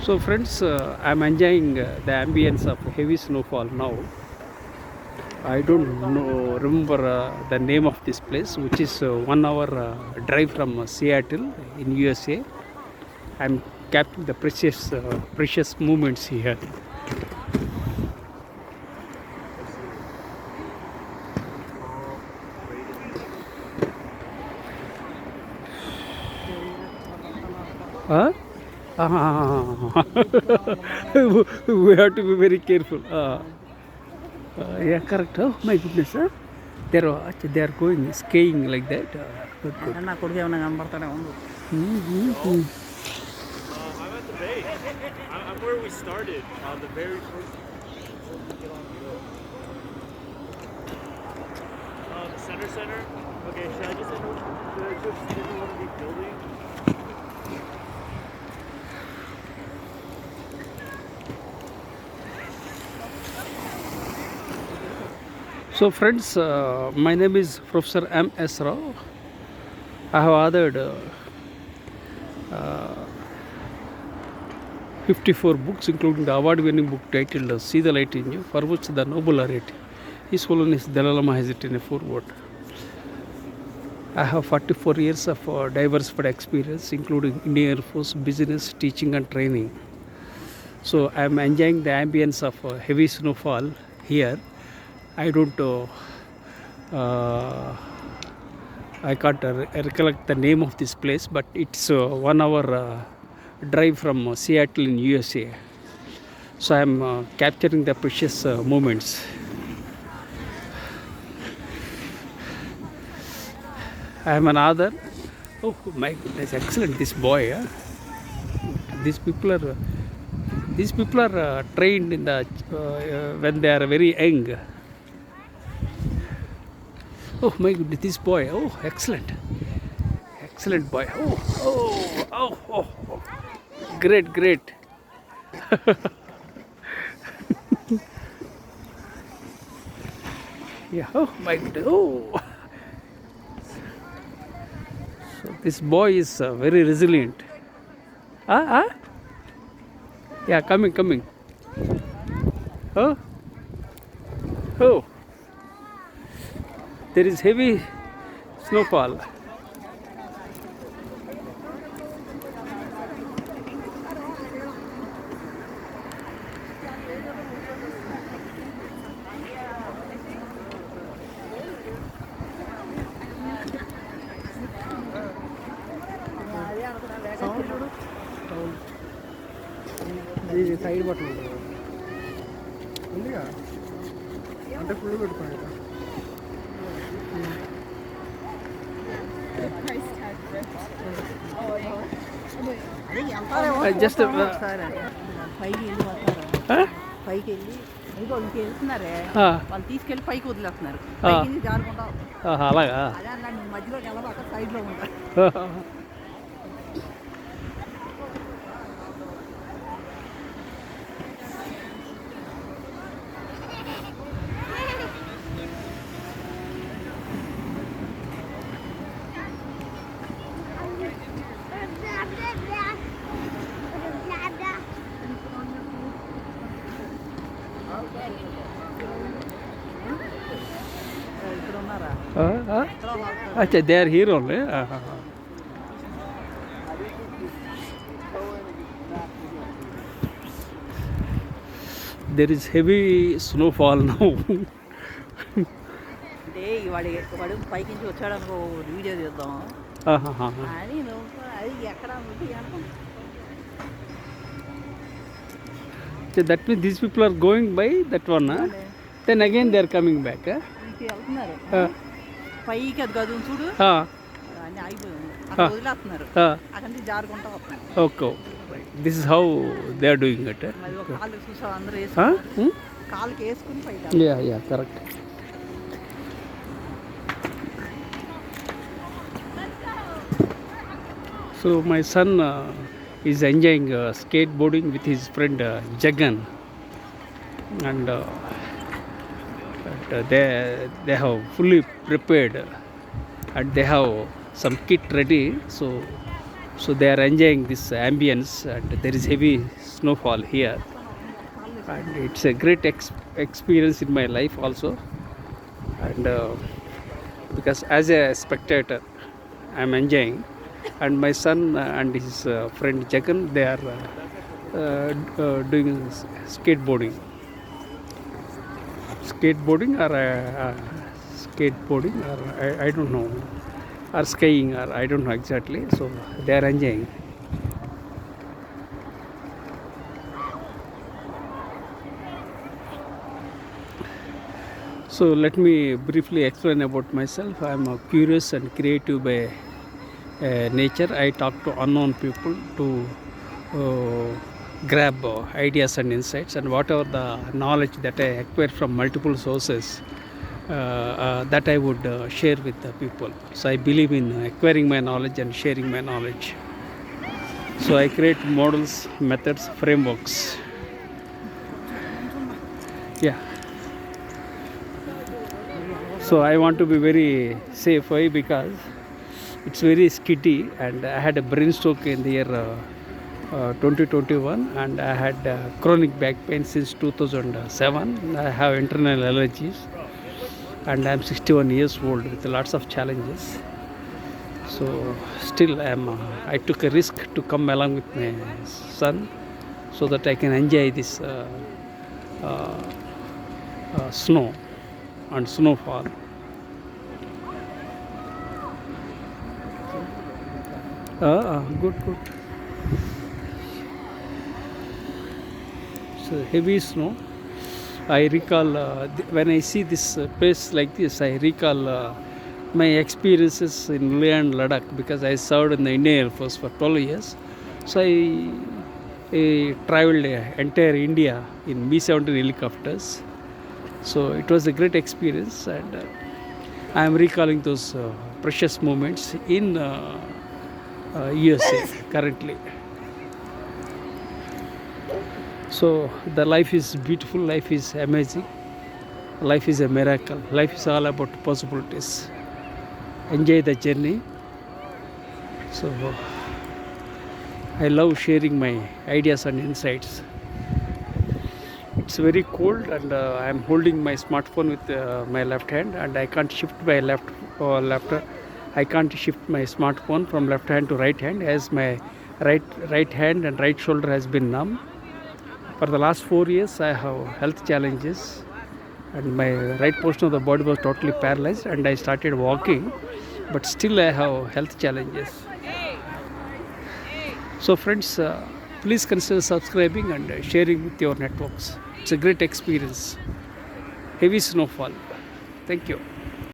So friends, I'm enjoying the ambience of heavy snowfall now. I don't know, remember the name of this place, which is 1 hour drive from Seattle in USA. I'm capturing the precious moments here. Huh? We have to be very careful. Yeah, correct. Oh my goodness, huh? They are going skiing like that. Good, good. I'm at the base. I'm where we started. The very first. The center. Okay, should I just enter one of these buildings? So friends, my name is Professor M.S.Rao. I have authored 54 books, including the award-winning book titled See the Light in You, for which the Nobel laureate, His Holiness Dalai Lama, has written a foreword. I have 44 years of diversified experience, including Indian Air Force, business, teaching and training. So I am enjoying the ambience of heavy snowfall here. I don't I can't recollect the name of this place, but it's 1 hour drive from Seattle in USA. So I am capturing the precious moments. I am an author. Oh my goodness, excellent! This boy. These people are trained in the when they are very young. Oh my goodness, this boy. Oh, excellent. Excellent boy. Oh. Great. Yeah, oh my goodness. Oh. So this boy is very resilient. Yeah, coming. Oh. There is heavy snowfall. ఇది side బట్టలు ఉందిగా అంటే full పెట్టుకోండి Just పైకి వెళ్ళి వస్తారు పైకి వెళ్ళి ఇంకో ఇంక వెళ్తున్నారే వాళ్ళు తీసుకెళ్ళి పైకి వదిలేస్తున్నారు పైకి జారుకుంటా అలాగా అదే అన్నా మధ్యలోకి వెళ్ళబాక సైడ్లో ఉంటారు. ఇక్కడ ఉన్నారా Achha, they are here only. There is heavy snowfall now. అంటే వాడు పైకి నుంచి వచ్చాడు అనుకో వీడియో తీద్దాం అని అది ఎక్కడ So that means these people are going by that one. Then again they are coming back. వెళ్తున్నారు పైకి అది గదు చూడు అన్నీ అయిపోయింది అక్కడ వదిలేస్తున్నారు అక్కడి నుంచి జారుకుంటా వస్తున్నారు. Okay. This is how they are doing it. మరి ఒక కాళ్ళు చూసావు అందరూ వేసుకుని కాళ్ళకి వేసుకుని పైకి. Yeah, correct. So my son is enjoying skateboarding with his friend Jagan, and they have fully prepared and they have some kit ready. So So they are enjoying this ambience, and there is heavy snowfall here, and it's a great experience in my life also. And because as a spectator I'm enjoying, and my son and his friend Jagan, they are doing skateboarding or I don't know, or skiing, or I don't know exactly. So they are enjoying. So let me briefly explain about myself. I am a curious and creative by nature. I talk to unknown people to grab ideas and insights, and whatever the knowledge that I acquire from multiple sources, that I would share with the people. So I believe in acquiring my knowledge and sharing my knowledge. So I create models, methods, frameworks. Yeah. So I want to be very safe. Why? Because it's very skitty, and I had a brain stroke in the year 2021, and I had chronic back pain since 2007. I have internal allergies, and I'm 61 years old with lots of challenges. So still I took a risk to come along with my son so that I can enjoy this snow and snowfall. Good. So heavy snow. I recall when I see this place like this, I recall my experiences in Leh and Ladakh, because I served in the Indian Air Force for 12 years. So I traveled entire India in B-17 helicopters. So it was a great experience, and I am recalling those precious moments in USA currently. So the life is beautiful, life is amazing, life is a miracle, life is all about possibilities. Enjoy the journey. So I love sharing my ideas and insights. It's very cold, and I'm holding my smartphone with my left hand, and I can't shift my left. I can't shift my smartphone from left hand to right hand, as my right hand and right shoulder has been numb. For the last 4 years, I have health challenges, and my right portion of the body was totally paralyzed, and I started walking, but still I have health challenges. So friends, please consider subscribing and sharing with your networks. It's a great experience. Heavy snowfall. Thank you.